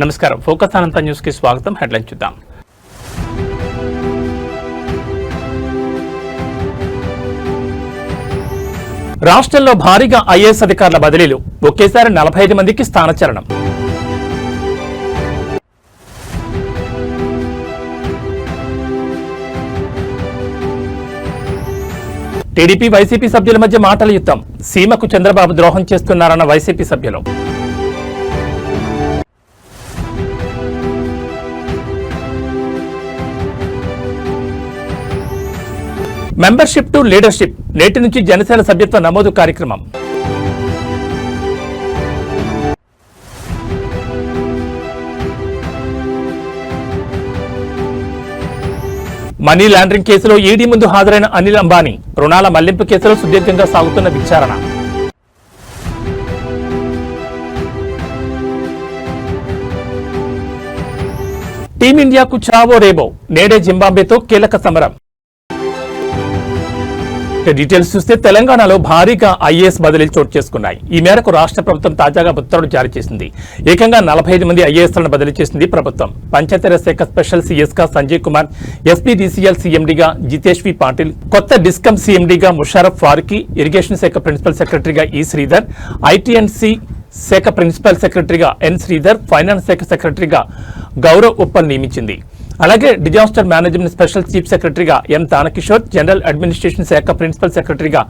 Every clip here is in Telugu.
నమస్కారం. ఫోకస్ అనంత న్యూస్ కి స్వాగతం. హెడ్లైన్ చూద్దాం. రాష్ట్రంలో భారీగా ఐఏఎస్ అధికారుల బదిలీలు, ఒకేసారి 45 మందికి స్థానచలనం. టీడీపీ వైసీపీ సభ్యుల మధ్య మాటల యుద్ధం, సీమకు చంద్రబాబు ద్రోహం చేస్తున్నారన్న వైసీపీ సభ్యులు. మెంబర్షిప్ టు లీడర్షిప్, నేటి నుంచి జనసేన సభ్యత్వ నమోదు కార్యక్రమం. మనీ లాండరింగ్ కేసులో ఈడీ ముందు హాజరైన అనిల్ అంబానీ, రుణాల మళ్లింపు కేసులో సుదీర్ఘంగా సాగుతున్న విచారణ. టీమిండియాకు చావో రేబో, నేడే జింబాబ్వేతో కీలక సమరం. డీటెయిల్స్ చూస్తే తెలంగాణలో భారీగా ఐఏఎస్ బదిలీలు చోటు చేసుకున్నాయి. ఈ మేరకు రాష్ట్ర ప్రభుత్వం తాజాగా ఉత్తర్వులు జారీ చేసింది. ఏకంగా 45 మంది ఐఏఎస్లను బదిలీ చేసింది ప్రభుత్వం. పంచాయతీరాజ్ శాఖ స్పెషల్ సీఎస్ గా సంజయ్ కుమార్, ఎస్పీడీసీఎల్ సీఎండీగా జితేష్ వి పాటిల్, కొత్త డిస్కమ్ సీఎండీగా ముషారఫ్ ఫారూఖీ, ఇరిగేషన్ శాఖ ప్రిన్సిపల్ సెక్రటరీగా ఈ శ్రీధర్, ఐటీఎన్సీ శాఖ ప్రిన్సిపల్ సెక్రటరీగా ఎన్ శ్రీధర్, ఫైనాన్స్ శాఖ సెక్రటరీగా గౌరవ్ ఉప్పల్ నియమించింది. అలాగే డిజాస్టర్ మేనేజ్మెంట్ స్పెషల్ చీఫ్ సెక్రటరీగా ఎం తానకిషోర్, జనరల్ అడ్మినిస్ట్రేషన్ శాఖ ప్రిన్సిపల్ సెక్రటరీగా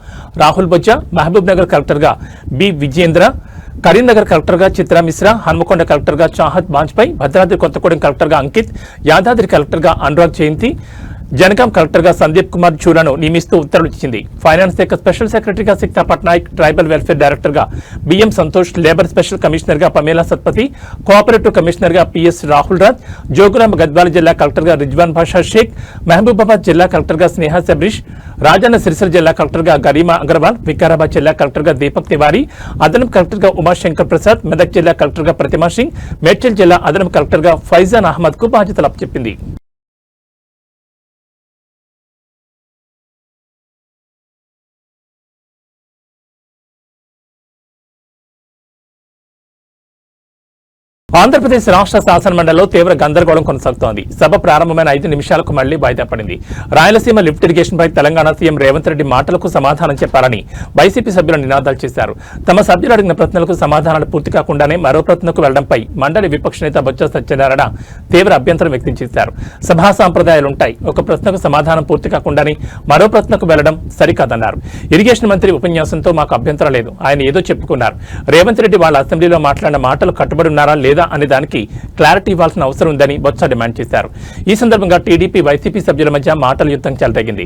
రాహుల్ బొజ్జా, మహబూబ్ నగర్ కలెక్టర్గా బి విజయేంద్ర, కరీంనగర్ కలెక్టర్గా చిత్రా మిశ్రా, హన్మకొండ కలెక్టర్గా చాహత్ బాజ్పేయి, భద్రాద్రి కొత్తగూడెం కలెక్టర్గా అంకిత్, యాదాద్రి కలెక్టర్గా అనురాగ్ జయంతి, జనగాం కలెక్టర్గా సందీప్ కుమార్ చూడాను నియమిస్తూ ఉత్తర్వులు ఇచ్చింది. ఫైనాన్స్ శాఖ స్పెషల్ సెక్రటరీగా సిక్తా పట్నాయక్, ట్రైబల్ వెల్ఫేర్ డైరెక్టర్గా బిఎం సంతోష్, లేబర్ స్పెషల్ కమిషనర్గా పమేలా సత్పతి, కోఆపరేటివ్ కమిషనర్గా పిఎస్ రాహుల్ రాజ్, జోగులాంబ గద్వాల జిల్లా కలెక్టర్గా రిజ్వాన్ బాషా షేక్, మహబూబాబాద్ జిల్లా కలెక్టర్గా స్నేహా సబ్రీష్, రాజన్న సిరిసిల్ల జిల్లా కలెక్టర్గా గరీమా అగర్వాల్, వికారాబాద్ జిల్లా కలెక్టర్గా దీపక్ తివారీ, అదనపు కలెక్టర్గా ఉమాశంకర్ ప్రసాద్, మెదక్ జిల్లా కలెక్టర్గా ప్రతిమా సింగ్, మేడ్చల్ జిల్లా అదనపు కలెక్టర్గా ఫైజాన్ అహ్మద్ కు బాధ్యతలు అప్పచెప్పింది. ఆంధ్రప్రదేశ్ రాష్ట్ర శాసనమండలిలో తీవ్ర గందరగోళం కొనసాగుతోంది. సభ ప్రారంభమైన 5 నిమిషాలకు మళ్లీ వాయిదా పడింది. రాయలసీమ లిఫ్ట్ ఇరిగేషన్పై తెలంగాణ సీఎం రేవంత్ రెడ్డి మాటలకు సమాధానం చెప్పాలని వైసీపీ సభ్యులు నినాదాలు చేశారు. తమ సభ్యులు అడిగిన ప్రశ్నలకు సమాధానాలు పూర్తి కాకుండానే మరో ప్రశ్నకు వెళ్లడంపై మండలి విపక్ష నేత బొత్స సత్యనారాయణ తీవ్ర అభ్యంతరం వ్యక్తం చేశారు. సభా సాంప్రదాయాలుంటాయి, ఒక ప్రశ్నకు సమాధానం పూర్తి కాకుండానే మరో ప్రశ్నకు వెళ్లడం సరికాదన్నారు. ఇరిగేషన్ మంత్రి ఉపన్యాసంతో మాకు అభ్యంతరం లేదు, ఆయన ఏదో చెప్పుకున్నారు. రేవంత్ రెడ్డి వాళ్ళ అసెంబ్లీలో మాట్లాడిన మాటలు కట్టుబడి ఉన్నారా లేదా అనే దానికి క్లారిటీ ఇవ్వాల్సిన అవసరం ఉందని బొత్స డిమాండ్ చేశారు. ఈ సందర్భంగా టీడీపీ వైసీపీ సభ్యుల మధ్య మాటల యుద్ధం చెలరేగింది.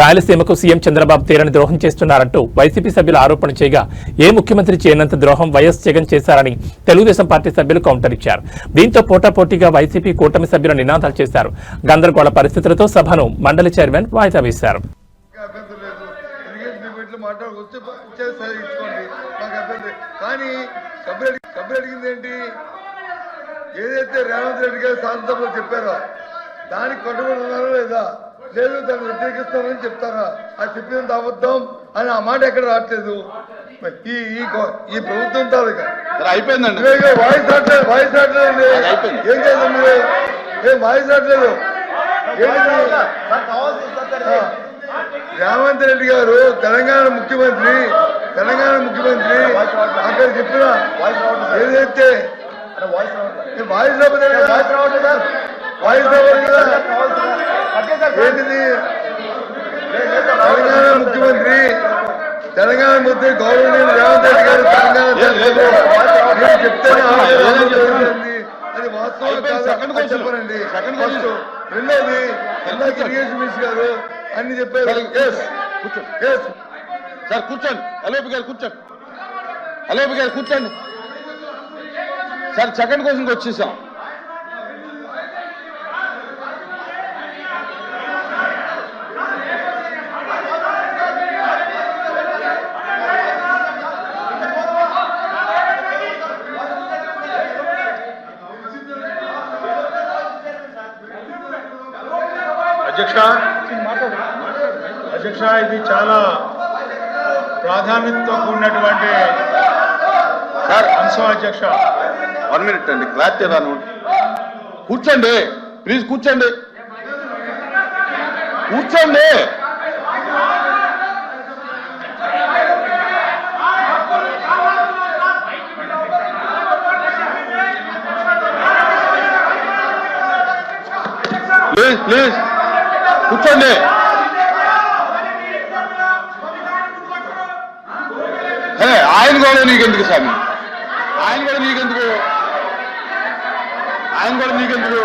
రాయలసీమకు సీఎం చంద్రబాబు తీరని ద్రోహం చేస్తున్నారంటూ వైసీపీ సభ్యులు ఆరోపణ చేయగా, ఏ ముఖ్యమంత్రి చేయనంత ద్రోహం వైఎస్ జగన్ చేశారని తెలుగుదేశం పార్టీ సభ్యులు కౌంటర్ ఇచ్చారు. దీంతో పోటాపోటీగా వైసీపీ కూటమి సభ్యులు నినాదాలు చేశారు. గందరగోళ పరిస్థితులతో సభను మండలి చైర్మన్ వాయిదా వేశారు. ఏదైతే రేవంత్ రెడ్డి గారు శాసనసభలో చెప్పారో దానికి కట్టుబడి ఉన్నారో లేదా, లేదు దాన్ని వ్యతిరేకిస్తామని చెప్తారా, అది చెప్పినంత అబద్ధం అని ఆ మాట ఎక్కడ రావట్లేదు. ఈ ప్రభుత్వం తాలూకా అయిపోయిందండి. వాయిస్ రావట్లేదు, వాయిస్ రావట్లేదండి. ఏం చేద్దాం మీరు, ఏం వాయిస్ రావట్లేదు. రేవంత్ రెడ్డి గారు తెలంగాణ ముఖ్యమంత్రి అక్కడ చెప్పిన ఏదైతే వాయిస్ రావట్లేదు ఏంటిది, తెలంగాణ ముఖ్యమంత్రి గౌరవనీయులు రేవంత్ రెడ్డి గారు తెలంగాణ చెప్తేనే అది వాస్తవం చెప్పారండి. ఫస్ట్ రెండోది ఇందాక ఇరిగేషన్ మినిస్టర్ గారు అన్ని చెప్పారు. సార్ కూర్చోండి, అలేపి గారు కూర్చోండి, అలేపి గారు కూర్చోండి సార్. సెకండ్ క్వశ్చన్కి వచ్చేసాం. అధ్యక్ష, ఇది చాలా ప్రాధాన్యతతో కూడినటువంటి సార్ అంశం అధ్యక్ష 1 minute అండి, క్లారిటీ రాను. కూర్చోండి ప్లీజ్, కూర్చోండి కూర్చోండి. ప్లీజ్ ప్లీజ్ కూర్చోండి. ఆయన కూడా నీకెందుకు స్వామి, ఆయన కూడా నీకెందుకు, ఆయన కూడా నీకెందుకు.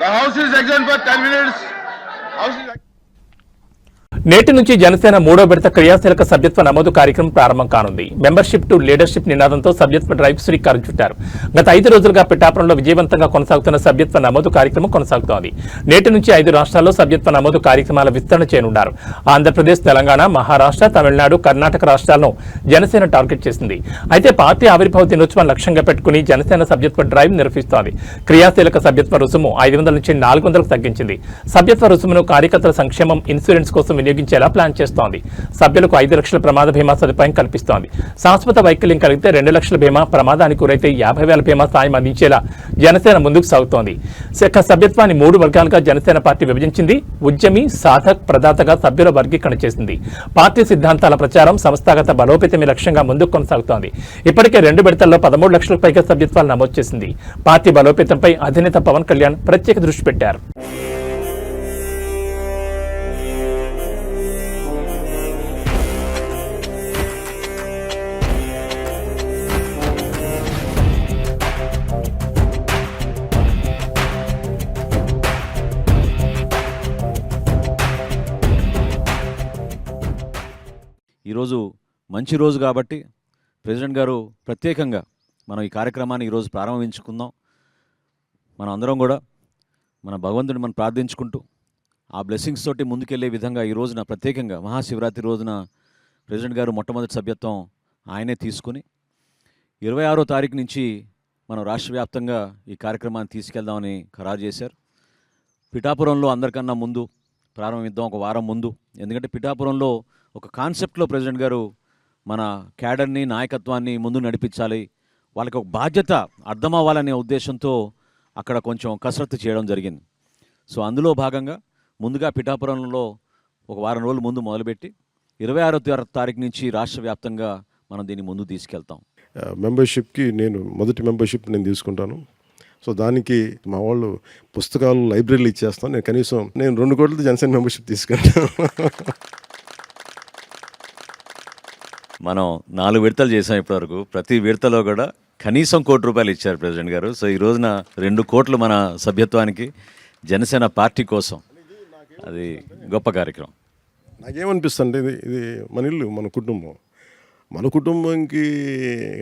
The house is adjourned for 10 minutes. House is నేటి నుంచి జనసేన 3వ విడత క్రియాశీలక సభ్యత్వ నమోదు కార్యక్రమం ప్రారంభం కానుంది. మెంబర్షిప్ టు లీడర్షిప్ నినాదంతో సభ్యత్వ డ్రైవ్ శ్రీకారం చుట్టారు. గత 5 రోజులుగా పిఠాపురంలో విజయవంతంగా కొనసాగుతున్న సభ్యత్వ నమోదు కార్యక్రమం కొనసాగుతోంది. నేటి నుంచి 5 రాష్ట్రాల్లో సభ్యత్వ నమోదు కార్యక్రమాల విస్తరణ చేయనున్నారు. ఆంధ్రప్రదేశ్, తెలంగాణ, మహారాష్ట్ర, తమిళనాడు, కర్ణాటక రాష్ట్రాలను జనసేన టార్గెట్ చేసింది. అయితే పార్టీ ఆవిర్భావ దినోత్సవం లక్ష్యంగా పెట్టుకుని జనసేన సభ్యత్వ డ్రైవ్ నిర్వహిస్తోంది. క్రియాశీలక సభ్యత్వ రుసుము 500 నుంచి 400కు తగ్గించింది. సభ్యత్వ రుసుమును కార్యకర్తల సంక్షేమం, ఇన్సూరెన్స్ కోసం వినియోగించేలా ప్లాన్ చేస్తోంది. సభ్యులకు 5 లక్షల ప్రమాద బీమా సదుపాయం కల్పిస్తోంది. శాశ్వత వైకల్యం కలిగితే 2 లక్షల బీమా, ప్రమాదానికి గురైతే 50,000 బీమా సాయం అందించేలా జనసేన ముందుకు సాగుతోంది. సభ్యత్వాన్ని 3 వర్గాలుగా జనసేన పార్టీ విభజించింది. ఉద్యమి, సాధక్, ప్రదాతగా సభ్యుల వర్గీకరణ చేసింది. పార్టీ సిద్ధాంతాల ప్రచారం, సంస్థాగత బలోపేతమే లక్ష్యంగా ముందుకు కొనసాగుతోంది. ఇప్పటికే 2 విడతల్లో 13 లక్షలకు పైగా సభ్యత్వాలు నమోదు చేసింది. పార్టీ బలోపేతంపై అధినేత పవన్ కళ్యాణ్ ప్రత్యేక దృష్టి పెట్టారు. ఈరోజు మంచి రోజు కాబట్టి ప్రెసిడెంట్ గారు ప్రత్యేకంగా మనం ఈ కార్యక్రమాన్ని ఈరోజు ప్రారంభించుకుందాం. మనం అందరం కూడా మన భగవంతుడిని మనం ప్రార్థించుకుంటూ ఆ బ్లెస్సింగ్స్ తోటి ముందుకెళ్లే విధంగా ఈ రోజున ప్రత్యేకంగా మహాశివరాత్రి రోజున ప్రెసిడెంట్ గారు మొట్టమొదటి సభ్యత్వం ఆయనే తీసుకుని 26వ తారీఖు నుంచి మనం రాష్ట్ర వ్యాప్తంగా ఈ కార్యక్రమాన్ని తీసుకెళ్దామని ఖరారు చేశారు. పిఠాపురంలో అందరికన్నా ముందు ప్రారంభిద్దాం, ఒక వారం ముందు. ఎందుకంటే పిఠాపురంలో ఒక కాన్సెప్ట్లో ప్రెసిడెంట్ గారు మన క్యాడర్ని, నాయకత్వాన్ని ముందు నడిపించాలి, వాళ్ళకి ఒక బాధ్యత అర్థం అవ్వాలనే ఉద్దేశంతో అక్కడ కొంచెం కసరత్తు చేయడం జరిగింది. సో అందులో భాగంగా ముందుగా పిఠాపురంలో ఒక వారం రోజులు ముందు మొదలుపెట్టి 26వ తారీఖు నుంచి రాష్ట్ర వ్యాప్తంగా మనం దీన్ని ముందు తీసుకెళ్తాం. మెంబర్షిప్కి మొదటి మెంబర్షిప్ నేను తీసుకుంటాను. సో దానికి మా వాళ్ళు పుస్తకాలు, లైబ్రరీలు ఇచ్చేస్తాను. నేను కనీసం 2 కోట్లతో జనసేన మెంబర్షిప్ తీసుకుంటాను. మనం 4 విడతలు చేసాం ఇప్పటివరకు. ప్రతి విడతలో కూడా కనీసం ₹1 కోటి ఇచ్చారు ప్రెసిడెంట్ గారు. సో ఈ రోజున 2 కోట్లు మన సభ్యత్వానికి, జనసేన పార్టీ కోసం. అది గొప్ప కార్యక్రమం. నాకేమనిపిస్తుంది, ఇది మన ఇల్లు, మన కుటుంబం. మన కుటుంబంకి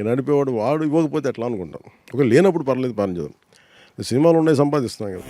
నడిపేవాడు వాడు ఇవ్వకపోతే ఎట్లా అనుకుంటాం. ఒకవేళ లేనప్పుడు పర్లేదు, పర్లేదు. సినిమాలు ఉన్నాయి, సంపాదిస్తున్నాం కదా.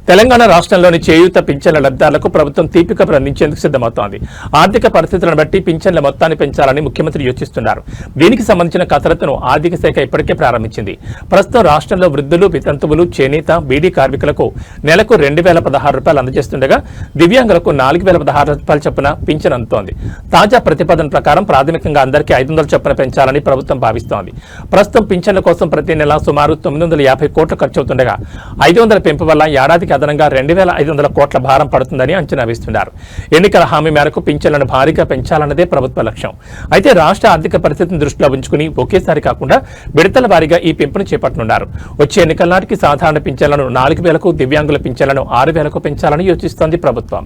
తెలంగాణ రాష్ట్రంలోని చేయూత పింఛన్ల లబ్ధిదారులకు ప్రభుత్వం తీపి కబురు అందించేందుకు సిద్దమవుతోంది. ఆర్థిక పరిస్థితులను బట్టి పింఛన్ల మొత్తాన్ని పెంచాలని ముఖ్యమంత్రి యోచిస్తున్నారు. దీనికి సంబంధించిన కసరత్తును ఆర్థిక శాఖ ఇప్పటికే ప్రారంభించింది. ప్రస్తుతం రాష్ట్రంలో వృద్ధులు, వితంతువులు, చేనేత, బీడీ కార్మికులకు నెలకు 2,016 రూపాయలు అందజేస్తుండగా దివ్యాంగులకు 4,016 రూపాయల చొప్పున పింఛన్ అందుతోంది. తాజా ప్రతిపాదన ప్రకారం ప్రాథమికంగా అందరికీ 500 చొప్పున పెంచాలని ప్రభుత్వం భావిస్తోంది. ప్రస్తుతం పింఛన్ల కోసం ప్రతి నెల సుమారు 950 కోట్లు ఖర్చవుతుండగా 500 పెంపు వల్ల ఏడాదికి అదనంగా 2,500 కోట్ల భారం పడుతుందని అంచనా వేస్తున్నారు. ఎన్నికల హామీ మేరకు పింఛన్లను భారీగా పెంచాలన్నదే ప్రభుత్వ లక్ష్యం. అయితే రాష్ట్ర ఆర్థిక పరిస్థితిని దృష్టిలో ఉంచుకుని ఒకేసారి కాకుండా విడతల వారీగా ఈ పెంపును చేపట్టనున్నారు. వచ్చే ఎన్నికల నాటికి సాధారణ పింఛన్లను 4,000కు, దివ్యాంగుల పింఛన్లను 6,000కు పెంచాలని యోచిస్తోంది ప్రభుత్వం.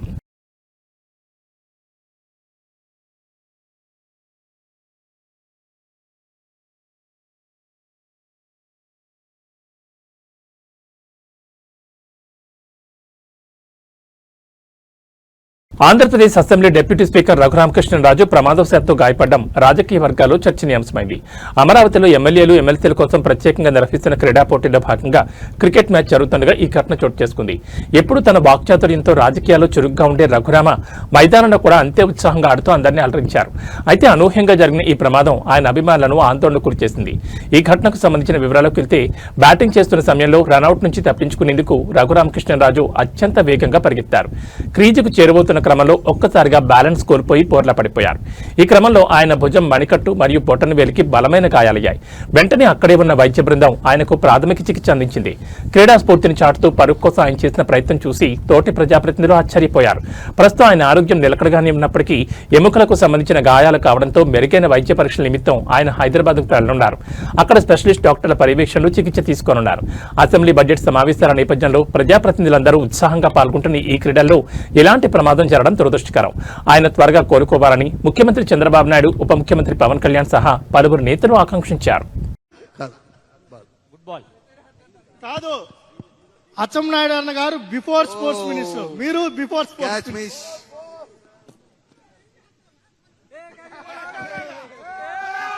Andhra Pradesh assembly deputy speaker Raghurama Krishna Raju ప్రమాదవశాత్తు గాయపడడం రాజకీయ వర్గాల్లో చర్చనీయాంశమైంది. అమరావతిలో ఎమ్మెల్యేలు, ఎమ్మెల్సీల కోసం ప్రత్యేకంగా నిర్వహిస్తున్న క్రీడా పోటీల్లో భాగంగా క్రికెట్ మ్యాచ్ జరుగుతుండగా ఈ ఘటన చోటు చేసుకుంది. ఎప్పుడు తన వాక్చాతుర్యంతో రాజకీయాల్లో చురుగ్గా ఉండే రఘురామ మైదానంలో కూడా అంతే ఉత్సాహంగా ఆడుతూ అందరినీ అలరించారు. అయితే అనూహ్యంగా జరిగిన ఈ ప్రమాదం ఆయన అభిమానులను ఆందోళనకు గురిచేసింది. ఈ ఘటనకు సంబంధించిన వివరాలకు వెళ్తే బ్యాటింగ్ చేస్తున్న సమయంలో రనౌట్ నుంచి తప్పించుకునేందుకు రఘురామకృష్ణరాజు అత్యంత వేగంగా పరిగెత్తారు. క్రీజుకు చేరువవుతున్న క్రమంలో ఒక్కసారిగా బ్యాలెన్స్ కోల్పోయి బోర్లా పడిపోయారు. ఈ క్రమంలో ఆయన భుజం, మణికట్టు మరియు బొటన వేలికి బలమైన గాయాలయ్యాయి. వెంటనే అక్కడే ఉన్న వైద్య బృందం ఆయనకు ప్రాథమిక చికిత్స అందించింది. క్రీడా స్ఫూర్తిని చాటుతూ పరుగు కోసం ఆయన చేసిన ప్రయత్నం చూసి తోటి ప్రజాప్రతినిధులు ఆశ్చర్యపోయారు. ప్రస్తుతం ఆయన ఆరోగ్యం నిలకడగానే ఉన్నప్పటికీ ఎముకలకు సంబంధించిన గాయాలు కావడంతో మెరుగైన వైద్య పరీక్షల నిమిత్తం ఆయన హైదరాబాద్కు వెళ్లనున్నారు. అక్కడ స్పెషలిస్ట్ డాక్టర్ల పర్యవేక్షణలో చికిత్స తీసుకోనున్నారు. అసెంబ్లీ బడ్జెట్ సమావేశాల నేపథ్యంలో ప్రజాప్రతినిధులందరూ ఉత్సాహంగా పాల్గొంటున్న ఈ క్రీడల్లో ఎలాంటి ప్రమాదం జరగడం దురదృష్టకరం. ఆయన త్వరగా కోలుకోవాలని ముఖ్యమంత్రి చంద్రబాబు నాయుడు, ఉప ముఖ్యమంత్రి పవన్ కళ్యాణ్ సహా పలువురు నేతలు ఆకాంక్షించారు. కాదు, అచ్చెన్నాయుడు అన్న గారు బిఫోర్ స్పోర్ట్స్ మినిస్టర్, మీరు బిఫోర్ స్పోర్ట్స్.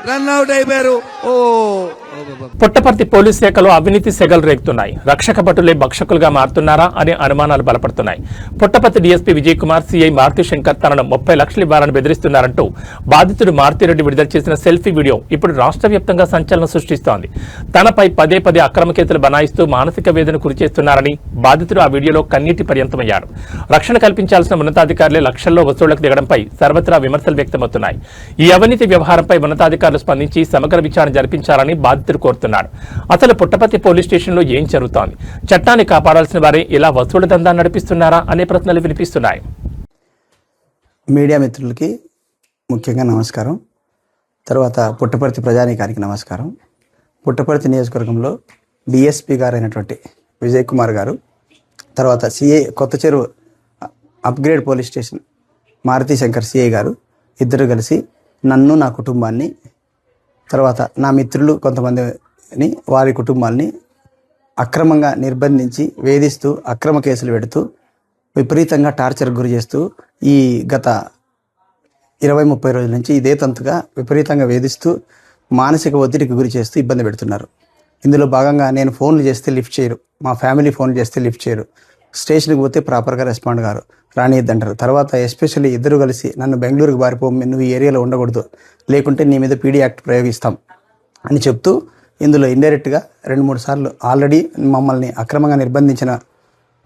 రన్ అవుట్ అయిపోయారు. పుట్టపర్తి పోలీస్ శాఖలో అవినీతి సెగలు రేగుతున్నాయి. రక్షక భటులే భక్షకులుగా మారుతున్నారా అనే అనుమానాలు బలపడుతున్నాయి. పుట్టపర్తి డీఎస్పీ విజయ్ కుమార్, సీఐ మారుతి శంకర్ తనను 30 లక్షలు ఇవ్వాలని బెదిరిస్తున్నారంటూ బాధితుడు మారుతిరెడ్డి విడుదల చేసిన సెల్ఫీ వీడియో ఇప్పుడు రాష్ట్ర వ్యాప్తంగా సంచలనం సృష్టిస్తోంది. తనపై పదే పదే అక్రమ కేసులు బనాయిస్తూ మానసిక వేదన గురిచేస్తున్నారని బాధితుడు ఆ వీడియోలో కన్నీటి పర్యంతమయ్యారు. రక్షణ కల్పించాల్సిన ఉన్నతాధికారులే లక్షల్లో వసూళ్లకు దిగడంపై సర్వత్రా విమర్శలు వ్యక్తమవుతున్నాయి. ఈ అవినీతి వ్యవహారంపై ఉన్నతాధికారులు స్పందించి సమగ్ర విచారణ జరిపించాలని బాధితుడు కోరుతున్నారు. అసలు పుట్టపర్తి పోలీస్ స్టేషన్లో ఏం జరుగుతోంది? చట్టాన్ని కాపాడాల్సిన వారే ఇలా వసూలు దందా నడిపిస్తున్నారా అనే ప్రశ్నలు వినిపిస్తున్నాయి. మీడియా మిత్రులకి ముఖ్యంగా నమస్కారం. తర్వాత పుట్టపర్తి ప్రజానీకానికి నమస్కారం. పుట్టపర్తి నియోజకవర్గంలో డిఎస్పీ గారు అయినటువంటి విజయ్ కుమార్ గారు, తర్వాత సిఐ కొత్త చెరువు upgrade police station Maruthi Shankar CI గారు ఇద్దరు కలిసి నన్ను, నా కుటుంబాన్ని, తర్వాత నా మిత్రులు కొంతమందిని, వారి కుటుంబాలని అక్రమంగా నిర్బంధించి వేధిస్తూ అక్రమ కేసులు పెడుతూ విపరీతంగా టార్చర్ గురి చేస్తూ ఈ గత 20-30 రోజుల నుంచి ఇదే తంతుగా విపరీతంగా వేధిస్తూ మానసిక ఒత్తిడికి గురి చేస్తూ ఇబ్బంది పెడుతున్నారు. ఇందులో భాగంగా నేను ఫోన్లు చేస్తే లిఫ్ట్ చేయరు, మా ఫ్యామిలీ ఫోన్ చేస్తే లిఫ్ట్ చేయరు, స్టేషన్కి పోతే ప్రాపర్గా రెస్పాండ్ గారు, రానియద్దంటారు. తర్వాత ఎస్పెషల్లీ ఇద్దరు కలిసి నన్ను బెంగళూరుకి పారిపో, నువ్వు ఈ ఏరియాలో ఉండకూడదు, లేకుంటే నీ మీద పీడీ యాక్ట్ ప్రయోగిస్తాం అని చెప్తూ ఇందులో ఇండైరెక్ట్గా 2-3 సార్లు ఆల్రెడీ మమ్మల్ని అక్రమంగా నిర్బంధించిన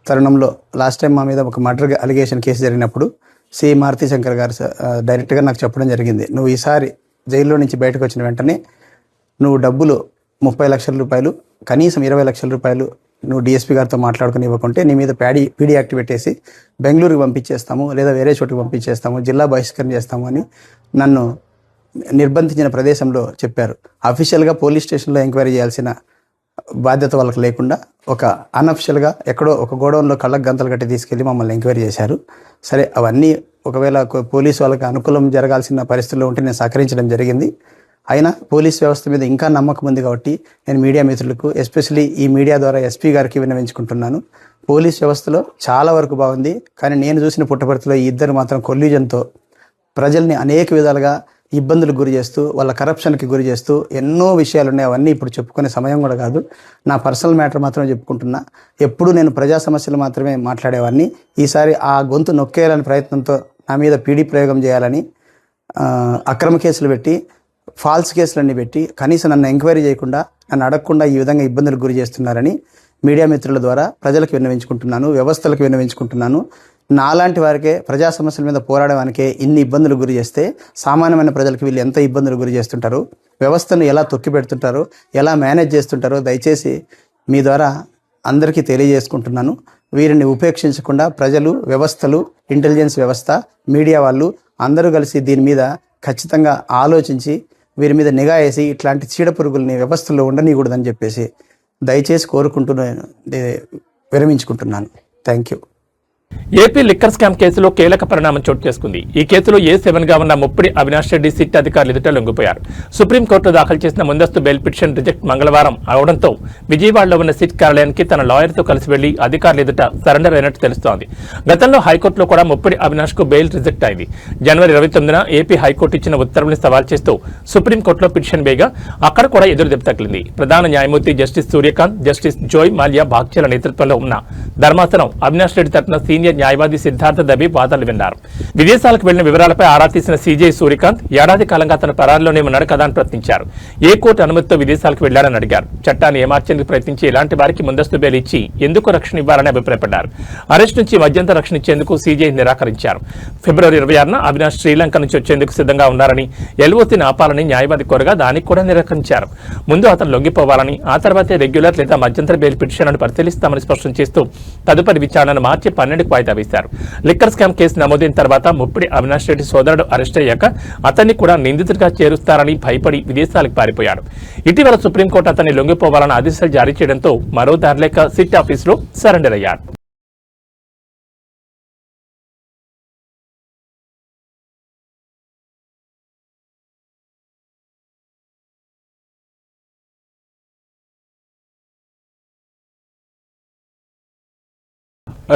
తరుణంలో లాస్ట్ టైం మా మీద ఒక మర్డర్ అలిగేషన్ కేసు జరిగినప్పుడు సిఐ మారుతి శంకర్ గారు డైరెక్ట్గా నాకు చెప్పడం జరిగింది, నువ్వు ఈసారి జైల్లో నుంచి బయటకు వచ్చిన వెంటనే నువ్వు డబ్బులు 30 లక్షల రూపాయలు, కనీసం 20 లక్షల రూపాయలు నువ్వు డిఎస్పీ గారితో మాట్లాడుకుని ఇవ్వకుంటే నీ మీద పీడీ యాక్ట్ పెట్టేసి బెంగళూరుకి పంపించేస్తాము, లేదా వేరే చోటుకి పంపించేస్తాము, జిల్లా బహిష్కరణ చేస్తాము అని నన్ను నిర్బంధించిన ప్రదేశంలో చెప్పారు. అఫీషియల్గా పోలీస్ స్టేషన్లో ఎంక్వైరీ చేయాల్సిన బాధ్యత వాళ్ళకి లేకుండా ఒక అన్అఫిషియల్గా ఎక్కడో ఒక గోడౌన్లో కళ్ళకు గంతలు కట్టి తీసుకెళ్లి మమ్మల్ని ఎంక్వైరీ చేశారు. సరే, అవన్నీ ఒకవేళ పోలీసు వాళ్ళకి అనుకూలం జరగాల్సిన పరిస్థితుల్లో ఉంటే నేను సహకరించడం జరిగింది. అయినా పోలీస్ వ్యవస్థ మీద ఇంకా నమ్మకం ఉంది కాబట్టి నేను మీడియా మిత్రులకు, ఎస్పెషలీ ఈ మీడియా ద్వారా ఎస్పీ గారికి విన్నవించుకుంటున్నాను. పోలీస్ వ్యవస్థలో చాలా వరకు బాగుంది, కానీ నేను చూసిన పుట్టపర్తిలో ఈ ఇద్దరు మాత్రం కొల్యూజన్తో ప్రజల్ని అనేక విధాలుగా ఇబ్బందులకు గురి చేస్తూ వాళ్ళ కరప్షన్కి గురి చేస్తూ ఎన్నో విషయాలు ఉన్నాయి. అవన్నీ ఇప్పుడు చెప్పుకునే సమయం కూడా కాదు. నా పర్సనల్ మ్యాటర్ మాత్రమే చెప్పుకుంటున్నా. ఎప్పుడు నేను ప్రజా సమస్యలు మాత్రమే మాట్లాడేవాడిని. ఈసారి ఆ గొంతు నొక్కేయాలని ప్రయత్నంతో నా మీద పీడీ ప్రయోగం చేయాలని అక్రమ కేసులు పెట్టి, ఫాల్స్ కేసులన్నీ పెట్టి, కనీసం నన్ను ఎంక్వైరీ చేయకుండా, నన్ను అడగకుండా ఈ విధంగా ఇబ్బందులకు గురి చేస్తున్నారని మీడియా మిత్రుల ద్వారా ప్రజలకు విన్నవించుకుంటున్నాను, వ్యవస్థలకు విన్నవించుకుంటున్నాను. నాలాంటి వారికే ప్రజా సమస్యల మీద పోరాడడానికే ఇన్ని ఇబ్బందులు గురి చేస్తే సామాన్యమైన ప్రజలకు వీళ్ళు ఎంత ఇబ్బందులు గురి చేస్తుంటారు, వ్యవస్థను ఎలా తొక్కి పెడుతుంటారో, ఎలా మేనేజ్ చేస్తుంటారో దయచేసి మీ ద్వారా అందరికీ తెలియజేసుకుంటున్నాను. వీరిని ఉపేక్షించకుండా ప్రజలు, వ్యవస్థలు, ఇంటెలిజెన్స్ వ్యవస్థ, మీడియా వాళ్ళు అందరూ కలిసి దీని మీద ఖచ్చితంగా ఆలోచించి వీరి మీద నిఘా వేసి ఇట్లాంటి చీడ పురుగుల్ని వ్యవస్థలో ఉండనీయకూడదని చెప్పేసి దయచేసి విరమించుకుంటున్నాను. Thank you. AP liquor scam కేసులో కీలక పరిణామం చోటు చేసుకుంది. ఈ కేసులో A7 గా ఉన్న ముప్పిడి అవినాష్ రెడ్డి సిట్ అధికారులు ఎదుట లొంగిపోయారు. సుప్రీంకోర్టులో దాఖలు చేసిన ముందస్తు బెయిల్ పిటిషన్ రిజెక్ట్ మంగళవారం అవడంతో విజయవాడలో ఉన్న సిట్ కార్యాలయానికి తన లాయర్తో కలిసి వెళ్లి అధికారులు ఎదుట సరెండర్ అయినట్టు తెలుస్తోంది. గతంలో హైకోర్టులో కూడా ముప్పిడి అవినాష్ కు బెయిల్ రిజెక్ట్ అయింది. జనవరి 29న ఏపీ హైకోర్టు ఇచ్చిన ఉత్తర్వుల్ని సవాల్ చేస్తూ సుప్రీంకోర్టులో పిటిషన్ వేయగా అక్కడ కూడా ఎదురుదెబ్బ తగిలింది. ప్రధాన న్యాయమూర్తి జస్టిస్ సూర్యకాంత్, జస్టిస్ జోయ్ మాల్యా బాగ్చేల నేతృత్వంలో ఉన్న ధర్మాసనం అవినాష్ రెడ్డి తరఫున సీనియర్ న్యాయవాది సిద్ధార్థ దబి వాదనలు విన్నారు. విదేశాలకు వెళ్లిన వివరాలపై ఆరా తీసిన సీజే సూర్యకాంత్ ఏడాది కాలంగా తన పరారిలోనే ఉన్నాడు కదా అని ప్రశ్నించారు. ఏ కోర్టు అనుమతితో విదేశాలకు వెళ్లారని అడిగారు. చట్టాన్ని ఏమార్చేందుకు ప్రయత్నించి ఇలాంటి వారికి ముందస్తు బెయిల్ ఇచ్చి ఎందుకు రక్షణ ఇవ్వాలని అభిప్రాయపడ్డారు. అరెస్ట్ నుంచి మధ్యంతర రక్షణ ఇచ్చేందుకు సీజే నిరాకరించారు. ఫిబ్రవరి 26న అవినాష్ శ్రీలంక నుంచి వచ్చేందుకు సిద్ధంగా ఉన్నారని, ఎల్ఓసీని ఆపాలని న్యాయవాది కోరగా దానికి కూడా నిరాకరించారు. ముందు అతను లొంగిపోవాలని, ఆ తర్వాతే రెగ్యులర్ లేదా మధ్యంతర బెయిల్ పిటిషన్ పరిశీలిస్తామని స్పష్టం చేస్తూ తదుపరి విచారణను మార్చి 12కు వాయిదా వేశారు. లిక్కర్ స్కామ్ కేసు నమోదైన తర్వాత ముప్పిడి అవినాష్ రెడ్డి సోదరుడు అరెస్ట్ అయ్యాక అతన్ని కూడా నిందితుడిగా చేరుస్తారని భయపడి విదేశాలకు పారిపోయాడు. ఇటీవల సుప్రీంకోర్టు అతన్ని లొంగిపోవాలని ఆదేశాలు జారీ చేయడంతో మరో దారిలేక సిట్ ఆఫీసులో సరెండర్ అయ్యారు.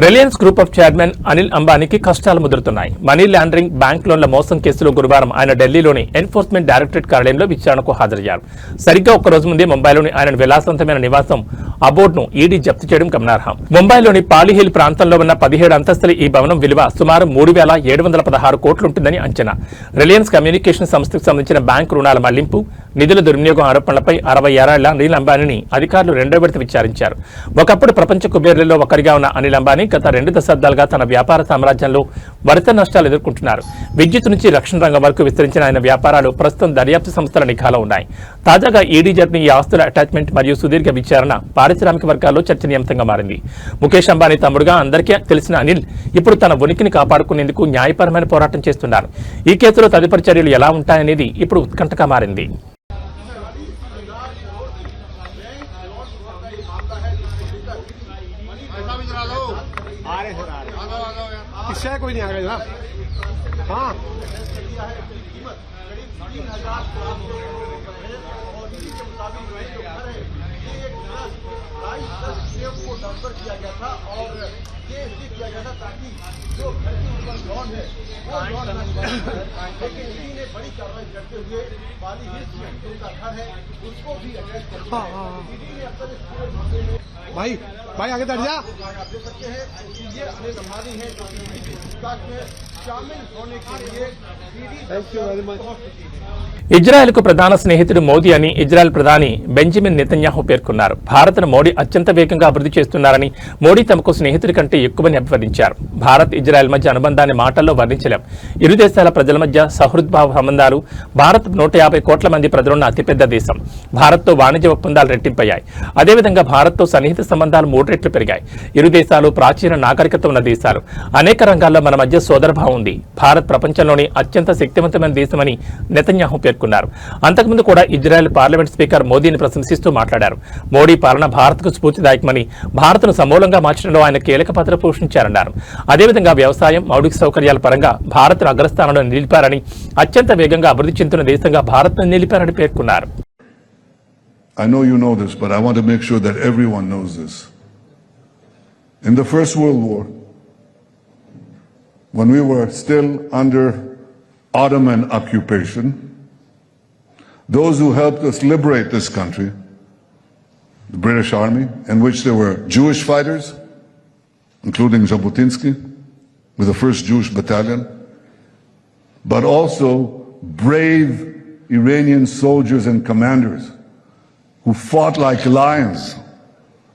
Reliance group of chairman Anil అంబానీకి కష్టాలు ముదురుతున్నాయి. మనీ లాండరింగ్, బ్యాంక్ లోన్ల మోసం కేసులో గురువారం ఆయన ఢిల్లీలోని ఎన్ఫోర్స్మెంట్ డైరెక్టరేట్ కార్యాలయంలో విచారణకు హాజరయ్యారు. సరిగ్గా ఒక్కరోజు ముందే ముంబైలోని ఆయన విలాసవంతమైన నివాసం అబోర్డ్ను ఈడీ జప్తు చేయడం గమనార్హం. ముంబైలోని పాలీహిల్ ప్రాంతంలో ఉన్న 17 అంతస్తుల ఈ భవనం విలువ సుమారు 3,716 కోట్లుంటుందని అంచనా. రిలయన్స్ కమ్యూనికేషన్ సంస్థకు సంబంధించిన బ్యాంకు రుణాల మళ్లింపు, నిధుల దుర్వినియోగం ఆరోపణలపై 60 ఏళ్ల అనిల్ అంబానీని అధికారులు 2వ విడత విచారించారు. ఒకప్పుడు ప్రపంచ కుబేర్లలో ఒకరిగా ఉన్న అనిల్ అంబానీ గత 2 దశాబ్దాలుగా తన వ్యాపార సామ్రాజ్యంలో వరుస నష్టాలు ఎదుర్కొంటున్నారు. విద్యుత్ నుంచి రక్షణ రంగం వరకు విస్తరించిన ఆయన వ్యాపారాలు ప్రస్తుతం దర్యాప్తు సంస్థల నిఘాలో ఉన్నాయి. తాజాగా ఈడీ జరిపిన ఈ ఆస్తుల అటాచ్మెంట్ మరియు సుదీర్ఘ విచారణ పారిశ్రామిక వర్గాల్లో చర్చనీయాంశంగా మారింది. ముఖేష్ అంబానీ తమ్ముడుగా అందరికీ తెలిసిన అనిల్ ఇప్పుడు తన ఉనికిని కాపాడుకునేందుకు న్యాయపరమైన పోరాటం చేస్తున్నారు. ఈ కేసులో తదుపరి చర్యలు ఎలా ఉంటాయనేది ఇప్పుడు ఉత్కంఠగా మారింది. इससे कोई नहीं आ गया हाँ को ट्रांसफर किया गया था और ये इसलिए किया गया था ताकि जो घर के ऊपर लॉन है वो लॉन लेकिन इसी ने बड़ी कार्रवाई करते हुए वाली हिल्स में उनका घर है उसको भी अरेस्ट कर लिया ईडी ने अब तक इस पूरे मामले में भाई आगे बढ़ जा आप देख सकते हैं ये अनिल अंबानी है जो कि ईडी की पूछताछ में शामिल होने के लिए ఇజ్రాయెల్కు ప్రధాన స్నేహితుడు మోదీ అని ఇజ్రాయెల్ ప్రధాని బెంజమిన్ నెతన్యాహు పేర్కొన్నారు. భారత్ను మోడీ అత్యంత వేగంగా అభివృద్ధి చేస్తున్నారని, మోడీ తమకు స్నేహితుడి కంటే ఎక్కువని అభివర్ణించారు. భారత్ ఇజ్రాయెల్ మధ్య అనుబంధాన్ని మాటల్లో వర్ణించలేం. ఇరు దేశాల ప్రజల మధ్య సహృద్భావ సంబంధాలు. భారత్ 150 కోట్ల మంది ప్రజలున్న అతిపెద్ద దేశం. భారత్తో వాణిజ్య ఒప్పందాలు రెట్టింపయ్యాయి. అదేవిధంగా భారత్తో సన్నిహిత సంబంధాలు 3 రెట్లు పెరిగాయి. ఇరు దేశాలు ప్రాచీన నాగరికత ఉన్న దేశాలు. అనేక రంగాల్లో మన మధ్య సోదరభావం ఉంది. భారత్ ప్రపంచంలోని అత్యంత శక్తివంతమైన దేశమని నెతన్యాహు పేర్కొన్నారు. అంతకుముందు కూడా ఇజ్రాయెల్ పార్లమెంట్ స్పీకర్ మోదీని ప్రశంసిస్తూ మాట్లాడారు. మోడీ పాలన భారత్కు స్ఫూర్తిదాయకమని, భారత్ను సమూలంగా మార్చడంలో ఆయన కీలక పాత్ర పోషించారన్నారు. అదేవిధంగా వ్యవసాయం, మౌలిక సౌకర్యాల పరంగా భారత్ను అగ్రస్థానంలో నిలిపారని, అత్యంత వేగంగా అభివృద్ధి చెందుతున్న దేశంగా భారత్ను నిలిపారని పేర్కొన్నారు. I know you know this, but I want to make sure that everyone knows this. In the First World War, when we were still under Ottoman occupation, those who helped us liberate this country, the British Army, in which there were Jewish fighters, including Jabotinsky, with the 1st Jewish Battalion, but also brave Iranian soldiers and commanders who fought like lions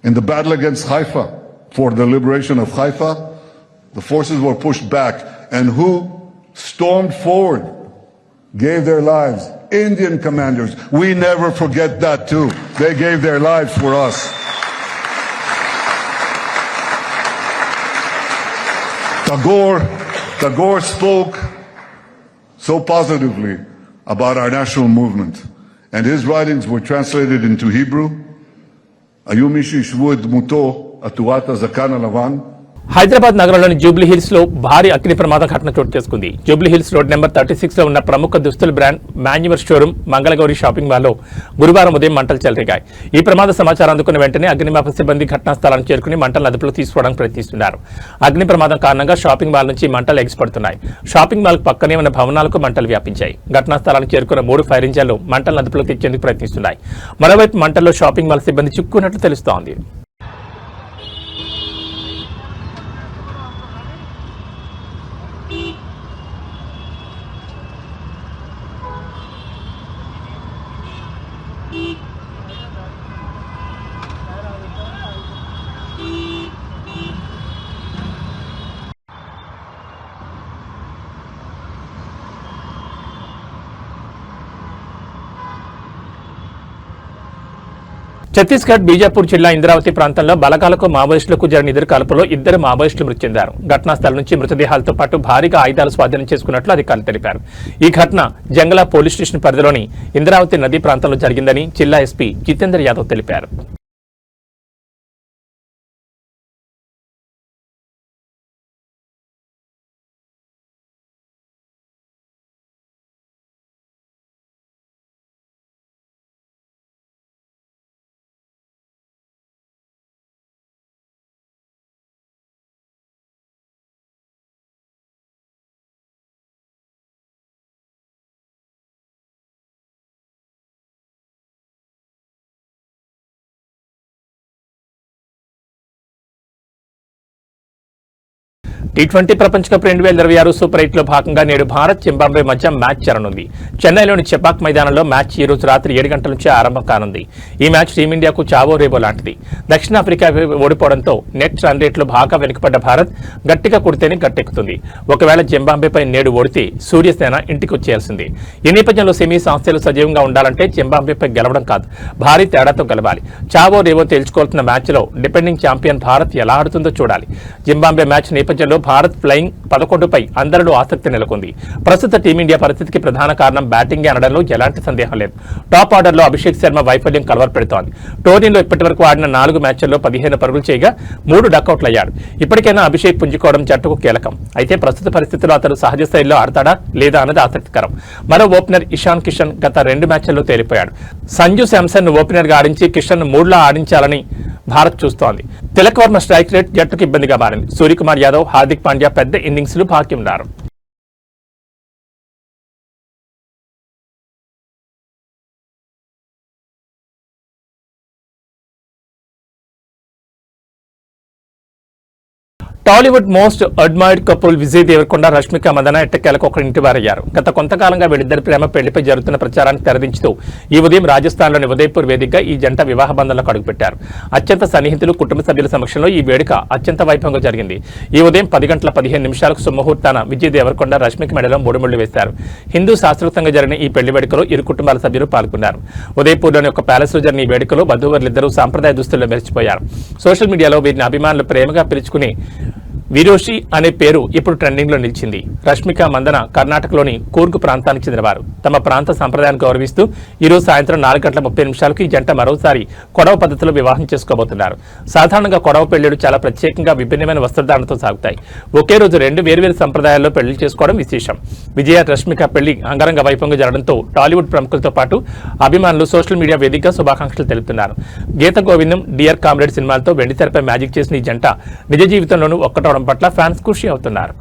in the battle against Haifa for the liberation of Haifa. The forces were pushed back, and who stormed forward, gave their lives. Indian commanders, we never forget that too. They gave their lives for us. Tagore spoke so positively about our national movement, and his writings were translated into Hebrew. Ayumi Shishvu et Muto Aturat Zakan Alavan. Hyderabad నగరంలోని జూబ్లీ హిల్స్ లో భారీ అగ్ని ప్రమాదం ఘటన చోటు చేసుకుంది. జూబ్లీ హిల్స్ రోడ్ నెంబర్ 36 లో ఉన్న ప్రముఖ దుస్తుల brand manoeuvre showroom Mangala Gauri shopping మాల్లో గురువారం ఉదయం మంటలు చెలరేగాయి. ఈ ప్రమాద సమాచారం అందుకున్న వెంటనే అగ్నిమాపక సిబ్బంది ఘటనా స్థలానికి చేరుకుని మంటలను అదుపులో తీసుకోవడానికి ప్రయత్నిస్తున్నారు. అగ్ని ప్రమాదం కారణంగా షాపింగ్ మాల్ నుంచి మంటలు ఎగిసిపడుతున్నాయి. షాపింగ్ మాల్ పక్కనే ఉన్న భవనాలకు మంటలు వ్యాపించాయి. ఘటనా స్థలానికి చేరుకున్న 3 ఫైర్ ఇంజన్లు మంటలను అదుపులో తెచ్చేందుకు ప్రయత్నిస్తున్నాయి. మరోవైపు మంటల్లో షాపింగ్ మాల్ సిబ్బంది చిక్కుకున్నట్లు తెలుస్తోంది. ఛత్తీస్గఢ్ బీజాపూర్ జిల్లా ఇంద్రావతి ప్రాంతంలో బలగాలకు మావోయిస్టులకు జరిగిన ఎదురుకాల్పులో 2 మావోయిస్టులు మృతి చెందారు. ఘటనా స్థలం నుంచి మృతదేహాలతో పాటు భారీగా ఆయుధాలు స్వాధీనం చేసుకున్నట్లు అధికారులు తెలిపారు. ఈ ఘటన జంగలా పోలీస్ స్టేషన్ పరిధిలోని ఇంద్రావతి నదీ ప్రాంతంలో జరిగిందని జిల్లా ఎస్పీ జితేందర్ యాదవ్ తెలిపారు. T20 ప్రపంచ కప్ 2026 సూపర్ 8 లో భాగంగా నేడు భారత్ జింబాబ్వే మధ్య మ్యాచ్ జరగనుంది. చెన్నైలోని చెపాక్ మైదానంలో మ్యాచ్ ఈ రోజు రాత్రి 7 గంటల నుంచి ఆరంభం కానుంది. ఈ మ్యాచ్ టీమిండియాకు చావో రేవో లాంటిది. దక్షిణాఫ్రికా ఓడిపోవడంతో నెట్ రన్ రేట్లో బాగా వెనుకబడ్డ భారత్ గట్టిగా కొడితేనే గట్టెక్కుతుంది. ఒకవేళ జింబాబ్వేపై నేడు ఓడితే సూర్యసేన ఇంటికి వచ్చేయాల్సింది. ఈ నేపథ్యంలో సెమీస్ ఆస్ట్రేలియా సజీవంగా ఉండాలంటే జింబాబ్వేపై గెలవడం కాదు, భారీ తేడాతో గెలవాలి. చావో రేవో తేల్చుకోవాల్సిన మ్యాచ్లో డిపెండింగ్ ఛాంపియన్ భారత్ ఎలా ఆడుతుందో చూడాలి. జింబాబ్వే మ్యాచ్ నేపథ్యంలో భారత్ ఫ్లయింగ్ 11పై అందరిలో ఆసక్తి నెలకొంది. ప్రస్తుత టీమిండియా పరిస్థితికి ప్రధాన కారణం బ్యాటింగ్ అనడంలో ఎలాంటి సందేహం లేదు. టాప్ ఆర్డర్లో అభిషేక్ శర్మ వైఫల్యం కలవర పెడుతోంది. టోర్నీలో ఇప్పటివరకు ఆడిన 4 మ్యాచ్ల్లో 15 పరుగులు చేయగా 3 డకౌట్లు అయ్యాడు. ఇప్పటికైనా అభిషేక్ పుంజుకోవడం జట్టుకు కీలకం. అయితే ప్రస్తుత పరిస్థితుల్లో అతను సహజ స్థాయిలో ఆడతాడా లేదా అన్నది ఆసక్తికరం. మరో ఓపెనర్ ఇషాన్ కిషన్ గత 2 మ్యాచ్ల్లో తేలిపోయాడు. సంజు శాంసన్ ఓపెనర్గా ఆడించి కిషన్ 3లో ఆడించాలని భారత్ చూస్తోంది. తిలక్ వర్మ స్ట్రైక్ రేట్ జట్టుకు ఇబ్బందిగా మారింది. సూర్యకుమార్ యాదవ్, హార్దిక్ పాండ్యా పెద్ద ఇన్నింగ్స్లు బాకీ ఉన్నారు. Tollywood most admired couple Vijay Deverakonda, Rashmika Mandanna ఎట్టకేలకు ఒకరి ఇంటి వారయ్యారు. గత కొంతకాలంగా వీళ్ళిద్దరి ప్రేమ పెళ్లిపై జరుగుతున్న ప్రచారానికి తెరదించుతూ ఈ ఉదయం రాజస్థాన్లోని ఉదయపూర్ వేదికగా ఈ జంట వివాహ బంధంలోకి అడుగుపెట్టారు. అత్యంత సన్నిహితులు, కుటుంబ సభ్యుల సమక్షంలో ఈ వేడుక అత్యంత వైభవంగా జరిగింది. ఈ ఉదయం 10 గంటల 15 నిమిషాలకు సుముహూర్తాన విజయ్ దేవరకొండ, రష్మిక మెడలో 3 ముళ్లు వేశారు. హిందూ శాస్త్రోక్తంగా జరిగిన ఈ పెళ్లి వేడుకలో ఇరు కుటుంబాల సభ్యులు పాల్గొన్నారు. ఉదయపూర్లోని ఒక ప్యాలెస్ లో జరిగిన ఈ వేడుకలో వధూవరులిద్దరూ సాంప్రదాయ దుస్తుల్లో మెరిచిపోయారు. సోషల్ మీడియాలో వీరిని అభిమానులు ప్రేమగా పిలుచుకుని విరోషి అనే పేరు ఇప్పుడు ట్రెండింగ్ లో నిలిచింది. రష్మిక మందన కర్ణాటకలోని కూర్గ్ ప్రాంతానికి చెందినవారు. తమ ప్రాంత సంప్రదాయాన్ని గౌరవిస్తూ ఈ రోజు సాయంత్రం 4 గంటల 30 నిమిషాలకు ఈ జంట మరోసారి కొడవ పద్ధతిలో వివాహం చేసుకోబోతున్నారు. సాధారణంగా కొడవ పెళ్లిళ్లు చాలా ప్రత్యేకంగా విభిన్నమైన వస్త్రధారణతో సాగుతాయి. ఒకే రోజు 2 వేర్వేరు సంప్రదాయాల్లో పెళ్లి చేసుకోవడం విశేషం. విజయ రష్మిక పెళ్లి అంగరంగ వైభవంగా జరగడంతో టాలీవుడ్ ప్రముఖులతో పాటు అభిమానులు సోషల్ మీడియా వేదికగా శుభాకాంక్షలు తెలుపుతున్నారు. గీత గోవిందం, డియర్ కామ్రేడ్ సినిమాలతో వెండితెరపై మ్యాజిక్ చేసిన ఈ జంట నిజ జీవితంలోనూ ఒక్కటవడం పట్ల ఫ్యాన్స్ ఖుషి అవుతున్నారు.